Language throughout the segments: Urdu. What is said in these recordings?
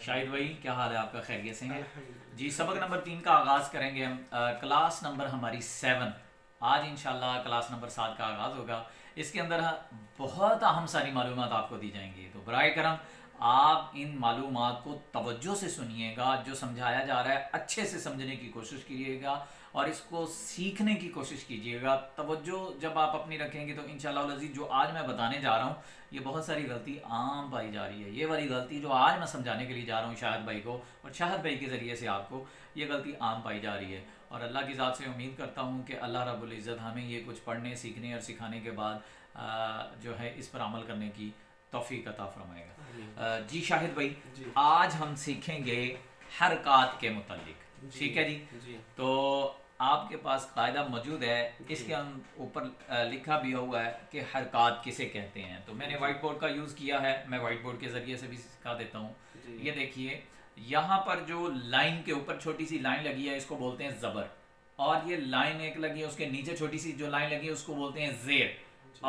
شاہد بھائی کیا حال ہے آپ کا؟ خیریت سے ہیں؟ الحمد جی سبق نمبر 3 کا آغاز کریں گے ہم۔ کلاس نمبر ہماری 7، آج انشاءاللہ کلاس نمبر 7 کا آغاز ہوگا۔ اس کے اندر بہت اہم ساری معلومات آپ کو دی جائیں گی، تو برائے کرم آپ ان معلومات کو توجہ سے سنیے گا، جو سمجھایا جا رہا ہے اچھے سے سمجھنے کی کوشش کیجیے گا اور اس کو سیکھنے کی کوشش کیجیے گا۔ توجہ جب آپ اپنی رکھیں گے تو انشاءاللہ العزیز جو آج میں بتانے جا رہا ہوں یہ بہت ساری غلطی عام پائی جا رہی ہے۔ یہ والی غلطی جو آج میں سمجھانے کے لیے جا رہا ہوں شاہد بھائی کو، اور شاہد بھائی کے ذریعے سے آپ کو، یہ غلطی عام پائی جا رہی ہے، اور اللہ کی ذات سے امید کرتا ہوں کہ اللہ رب العزت ہمیں یہ کچھ پڑھنے، سیکھنے اور سکھانے کے بعد جو ہے اس پر عمل کرنے کی توفیق عطا فرمائے گا۔ جی شاہد بھائی، جی آج ہم سیکھیں گے حرکات کے متعلق، ٹھیک ہے جی؟ جی تو آپ کے پاس قاعدہ موجود ہے، اس کے اوپر لکھا بھی ہوا ہے کہ حرکات کسے کہتے ہیں، تو میں نے وائٹ بورڈ کا یوز کیا ہے، میں وائٹ بورڈ کے ذریعے سے بھی سکھا دیتا ہوں۔ جی یہ دیکھیے یہاں پر جو لائن کے اوپر چھوٹی سی لائن لگی ہے اس کو بولتے ہیں زبر، اور یہ لائن ایک لگی ہے اس کے نیچے چھوٹی سی جو لائن لگی ہے اس کو بولتے ہیں زیر،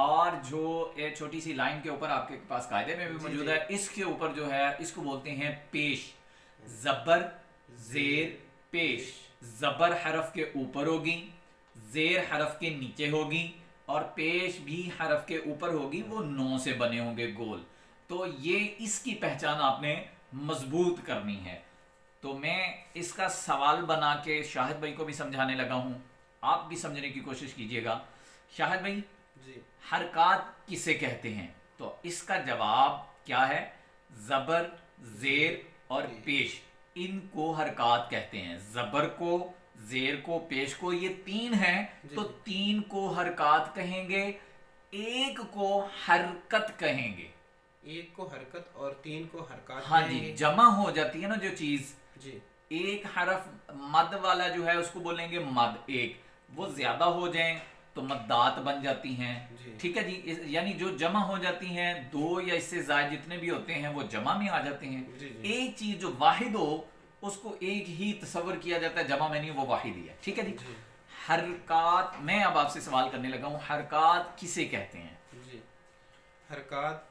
اور جو ایک چھوٹی سی لائن کے اوپر آپ کے پاس قاعدے میں بھی موجود ہے اس کے اوپر جو ہے اس کو بولتے ہیں پیش۔ زبر زیر پیش، زبر حرف کے اوپر ہوگی، زیر حرف کے نیچے ہوگی، اور پیش بھی حرف کے اوپر ہوگی، وہ 9 سے بنے ہوں گے گول۔ تو یہ اس کی پہچان آپ نے مضبوط کرنی ہے۔ تو میں اس کا سوال بنا کے شاہد بھائی کو بھی سمجھانے لگا ہوں، آپ بھی سمجھنے کی کوشش کیجئے گا۔ شاہد بھائی، جی حرکات کسے کہتے ہیں؟ تو اس کا جواب کیا ہے؟ زبر، زیر اور پیش، ان کو حرکات کہتے ہیں۔ زبر کو، زیر کو، پیش کو، یہ 3 ہیں تو 3 کو حرکات کہیں گے، ایک کو حرکت کہیں گے۔ ایک کو حرکت اور 3 کو حرکات ہاں کہیں جی، گے۔ جمع ہو جاتی ہے نا جو چیز، جی ایک حرف مد والا جو ہے اس کو بولیں گے مد ایک، وہ زیادہ ہو جائیں تو مدات بن جاتی ہیں، جی ٹھیک ہے جی؟ یعنی جو جمع ہو جاتی ہیں، 2 یا اس سے زائد جتنے بھی ہوتے ہیں وہ جمع میں آ جاتے ہیں۔ جی جی ایک چیز جو واحد ہو اس کو ایک ہی تصور کیا جاتا ہے، جمع میں نہیں، وہ واحد ہی ہے، ٹھیک ہے جی؟ جی حرکات، میں اب آپ سے سوال کرنے لگا ہوں، حرکات کسے کہتے ہیں؟ جی حرکات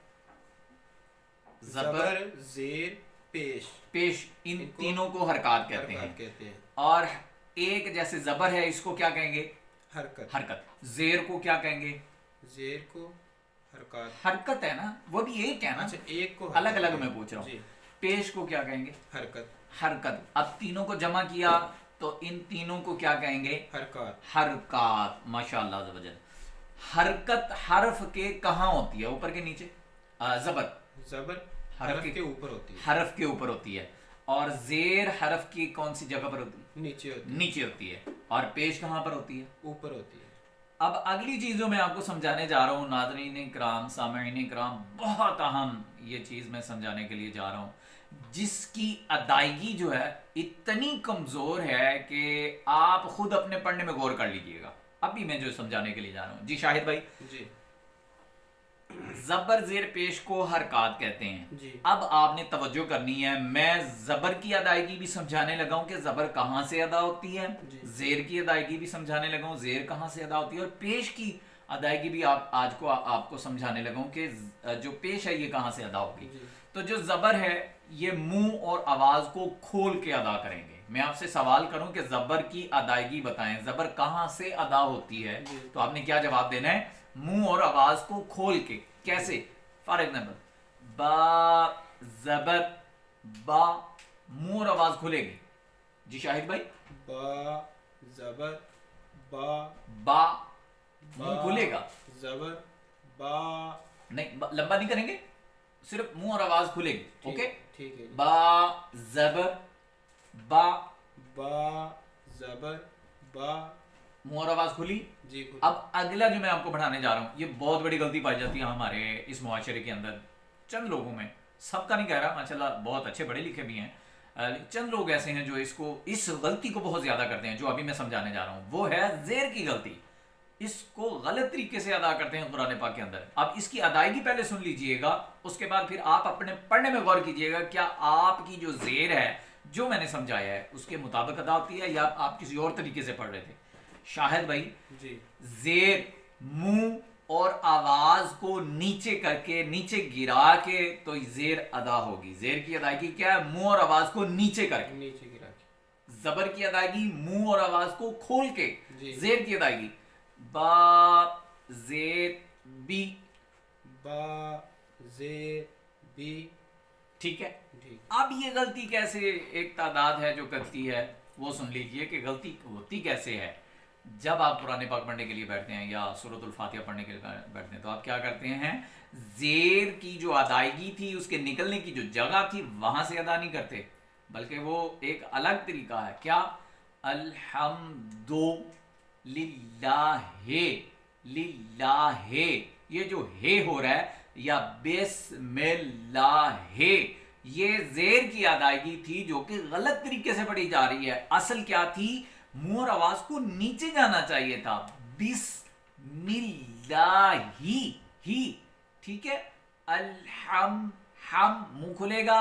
زبر، زبر زیر پیش، پیش، ان ان کو تینوں کو حرکات کہتے ہیں۔ حرکات کہتے ہیں۔ اور ایک جیسے زبر ہے اس کو کیا کہیں گے؟ حرکت، حرکت۔ زیر کو کیا کہیں گے؟ زیر کو حرکات، حرکت ہے نا، وہ بھی ایک ہے نا، اچھا ایک کو الگ حرکت الگ میں پوچھ رہا ہوں۔ جی پیش کو کیا کہیں گے؟ حرکت، حرکت۔ اب تینوں کو جمع کیا تو ان تینوں کو کیا کہیں گے؟ حرکات، حرکات۔ ماشاءاللہ عز و جل۔ حرکت حرف کے کہاں ہوتی ہے؟ اوپر کے نیچے؟ زبر زبر حرف حرف کے اوپر ہوتی ہے، حرف کے اوپر ہوتی ہے، اور زیر حرف کی کون سی جگہ پر ہوتی ہے؟ نیچے ہوتی ہے، نیچے ہوتی ہے، اور پیش کہاں پر ہوتی ہے؟ اوپر ہوتی ہے۔ اب اگلی چیز جو میں آپ کو سمجھانے جا رہا ہوں، ناظرین کرام، سامعین کرام، بہت اہم یہ چیز میں سمجھانے کے لیے جا رہا ہوں، جس کی ادائیگی جو ہے اتنی کمزور ہے کہ آپ خود اپنے پڑھنے میں غور کر لیجئے گا، ابھی میں جو سمجھانے کے لیے جا رہا ہوں۔ جی شاہد بھائی، جی زبر زیر پیش کو حرکات کہتے ہیں۔ جی اب آپ نے توجہ کرنی ہے، میں زبر کی ادائیگی بھی سمجھانے لگا ہوں کہ زبر کہاں سے ادا ہوتی ہے، جی زیر کی ادائیگی بھی سمجھانے لگا ہوں زیر کہاں سے ادا ہوتی ہے، اور پیش کی ادائیگی بھی آپ کو سمجھانے لگا ہوں کہ جو پیش ہے یہ کہاں سے ادا ہوگی۔ جی تو جو زبر ہے یہ منہ اور آواز کو کھول کے ادا کریں گے۔ میں آپ سے سوال کروں کہ زبر کی ادائیگی بتائیں، زبر کہاں سے ادا ہوتی ہے، جی تو آپ نے کیا جواب دینا ہے؟ منہ اور آواز کو کھول کے۔ کیسے؟ فار ایگزامپل، با، زبر با، منہ اور آواز کھلے گی۔ جی شاہد بھائی، با زبر با، با، منہ با کھلے گا، زبر با، نہیں لمبا نہیں کریں گے، صرف منہ اور آواز کھلے گی، اوکے؟ ٹھیک ہے جی۔ با زبر با، با زبر با، منہ اور آواز کھلی۔ جی کھلی۔ اب اگلا جو میں آپ کو پڑھانے جا رہا ہوں، یہ بہت بڑی غلطی پائی جاتی ہے ہمارے اس معاشرے کے اندر، چند لوگوں میں، سب کا نہیں کہہ رہا، ماشاءاللہ بہت اچھے پڑھے لکھے بھی ہیں، چند لوگ ایسے ہیں جو اس غلطی کو بہت زیادہ کرتے ہیں، جو ابھی میں سمجھانے جا رہا ہوں، وہ ہے زیر کی غلطی۔ اس کو غلط طریقے سے ادا کرتے ہیں قرآن پاک کے اندر۔ اب اس کی ادائیگی پہلے سن لیجئے گا، اس کے بعد پھر آپ اپنے پڑھنے میں غور کیجئے گا، کیا آپ کی جو زیر ہے جو میں نے سمجھایا ہے اس کے مطابق ادا ہوتی ہے یا آپ کسی اور طریقے سے پڑھ رہے تھے؟ شاہد بھائی، جی زیر منہ اور آواز کو نیچے کر کے نیچے گرا کے تو زیر ادا ہوگی. زیر کی ادائیگی کیا ہے؟ منہ اور آواز کو نیچے کر کے. نیچے گرا کے. زبر کی ادائیگی منہ اور آواز کو کھول کے. جی. زیر کی ادائیگی با زیر بی. با زیر بی. ٹھیک ہے. جی. اب یہ غلطی کیسے ایک تعداد ہے جو کرتی ہے وہ سن لیجئے کہ غلطی ہوتی کیسے ہے. جب آپ قرآن پاک پڑھنے کے لیے بیٹھتے ہیں یا سورۃ الفاتحہ پڑھنے کے لیے بیٹھتے ہیں تو آپ کیا کرتے ہیں؟ زیر کی جو ادائیگی تھی اس کے نکلنے کی جو جگہ تھی وہاں سے ادا نہیں کرتے، بلکہ وہ ایک الگ طریقہ ہے. کیا؟ الحمد للہ. للہ یہ جو ہے ہو رہا ہے یا بسم اللہ ہے، یہ زیر کی ادائیگی تھی جو کہ غلط طریقے سے پڑھی جا رہی ہے. اصل کیا تھی؟ منہ اور آواز کو نیچے جانا چاہیے تھا. بسم اللہ ہی. ٹھیک ہے. الحم ہم منہ کھلے گا،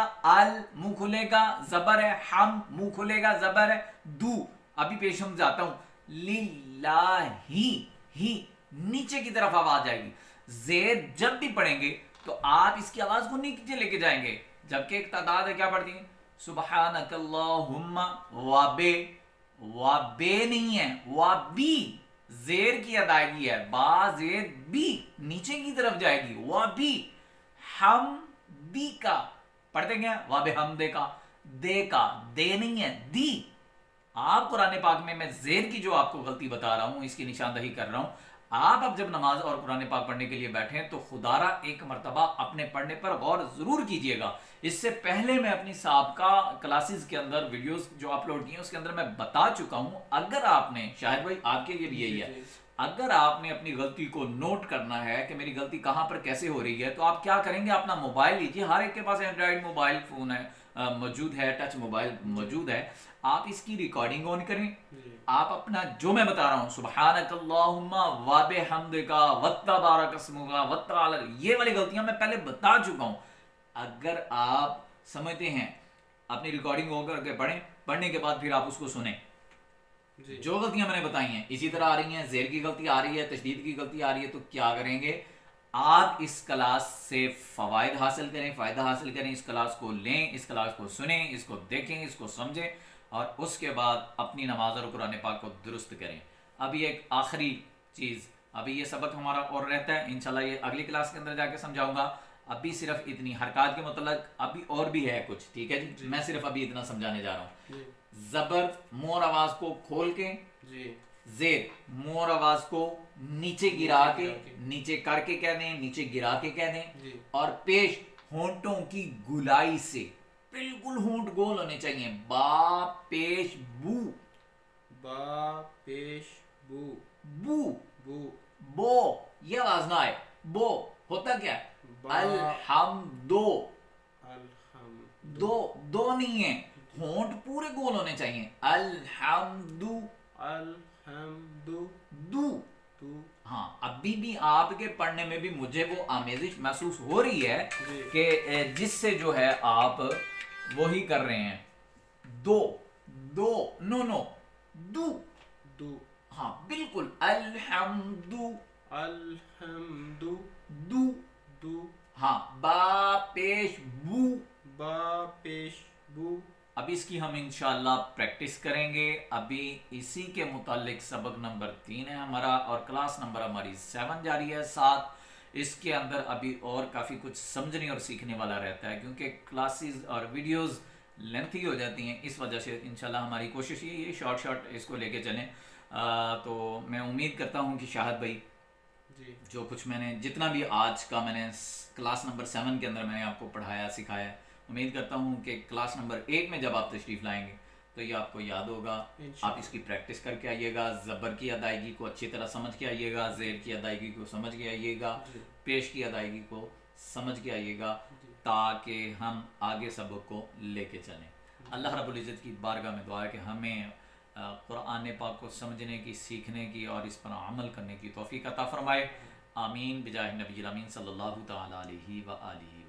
منہ کھلے گا زبر ہے. ہم منہ کھلے گا زبر ہے. دو ابھی پیش ہم جاتا ہوں. للہ ہی نیچے کی طرف آواز جائے گی. زیر جب بھی پڑھیں گے تو آپ اس کی آواز کو نیچے لے کے جائیں گے، جبکہ ایک تعداد ہے کیا پڑھتی ہیں؟ سبحانک اللہم وبے. وبے نہیں ہے، وبی. زیر کی ادائیگی ہے. با زیر بی نیچے کی طرف جائے گی. وبی ہم بی کا پڑھتے ہیں وبے ہم دے کا. دے کا دے نہیں ہے، دی. آپ قرآن پاک میں زیر کی جو آپ کو غلطی بتا رہا ہوں اس کی نشاندہی کر رہا ہوں. آپ اب جب نماز اور قرآن پاک پڑھنے کے لیے بیٹھیں تو خدارہ ایک مرتبہ اپنے پڑھنے پر غور ضرور کیجئے گا. اس سے پہلے میں اپنی سابقہ کلاسز کے اندر ویڈیوز جو اپلوڈ کی ہیں اس کے اندر میں بتا چکا ہوں. اگر آپ نے شاہد بھائی آپ کے لیے بھی یہی ہے، اگر آپ نے اپنی غلطی کو نوٹ کرنا ہے کہ میری غلطی کہاں پر کیسے ہو رہی ہے تو آپ کیا کریں گے؟ اپنا موبائل لیجیے. ہر ایک کے پاس اینڈرائڈ موبائل فون ہے موجود ہے، ٹچ موبائل موجود ہے. آپ اس کی ریکارڈنگ آن کریں. آپ اپنا جو میں بتا رہا ہوں سبحانک اللہم وبحمدک وتبارک اسمک وتعالی، یہ والی غلطیاں میں پہلے بتا چکا ہوں. اگر آپ سمجھتے ہیں اپنی ریکارڈنگ آن کر کے پڑھیں، پڑھنے کے بعد پھر آپ اس کو سنیں. جو غلطیاں میں نے بتائی ہیں اسی طرح آ رہی ہیں. زیر کی غلطی آ رہی ہے، تشدید کی غلطی آ رہی ہے، تو کیا کریں گے؟ آپ اس کلاس سے فوائد حاصل کریں، فائدہ حاصل کریں. اس کلاس کو لیں، اس کلاس کو سنیں، اس کو دیکھیں، اس کو سمجھیں اور اس کے بعد اپنی نماز اور قرآن پاک کو درست کریں. ابھی ایک آخری چیز، ابھی یہ سبق ہمارا اور رہتا ہے، انشاءاللہ یہ اگلی کلاس کے اندر جا کے سمجھاؤں گا. ابھی صرف اتنی حرکات کے متعلق ابھی اور بھی ہے کچھ، ٹھیک ہے جی؟ میں صرف ابھی اتنا سمجھانے جا رہا ہوں. زبر منہ اور آواز کو کھول کے، زیر منہ اور آواز کو نیچے گرا کے، نیچے کر کے کہہ دیں، نیچے گرا کے کہہ دیں. اور پیش ہونٹوں کی گلائی سے بالکل ہونٹ گول ہونے چاہیے. با پیش بو. با پیش بو. بو بو. بو یہ آواز نہ آئے. بو ہوتا کیا ہے؟ الحمدو. دو دو نہیں ہے، ہونٹ پورے گول ہونے چاہیے. الحمدو. الحمدو. دو. تو. ہاں ابھی بھی آپ کے پڑھنے میں بھی مجھے وہ آمیزش محسوس ہو رہی ہے کہ جس سے جو ہے آپ وہی کر رہے ہیں. دو دو نو نو دو. دو. ہاں بالکل. الحمدو. الحمدو. دو. دو. ہاں با پیش بو. با پیش بو. اب اس کی ہم انشاءاللہ پریکٹس کریں گے. ابھی اسی کے متعلق سبق نمبر 3 ہے ہمارا اور کلاس نمبر ہماری 7 جاری ہے 7. اس کے اندر ابھی اور کافی کچھ سمجھنے اور سیکھنے والا رہتا ہے کیونکہ کلاسز اور ویڈیوز لینتھی ہو جاتی ہیں. اس وجہ سے انشاءاللہ ہماری کوشش یہ شارٹ اس کو لے کے چلیں. تو میں امید کرتا ہوں کہ شاہد بھائی جو کچھ میں نے جتنا بھی آج کا میں نے کلاس نمبر 7 کے اندر میں نے آپ کو پڑھایا سکھایا، امید کرتا ہوں کہ کلاس نمبر 8 میں جب آپ تشریف لائیں گے تو یہ آپ کو یاد ہوگا. آپ اس کی پریکٹس کر کے آئیے گا. زبر کی ادائیگی کو اچھی طرح سمجھ کے آئیے گا. زیر کی ادائیگی کو سمجھ کے آئیے گا. پیش کی ادائیگی کو سمجھ کے آئیے گا تاکہ ہم آگے سبق کو لے کے چلیں. اللہ رب العزت کی بارگاہ میں دعا ہے کہ ہمیں قرآن پاک کو سمجھنے کی، سیکھنے کی اور اس پر عمل کرنے کی توفیق عطا فرمائے. آمین بجاہ نبی الامین صلی اللہ تعالی علیہ وآلہ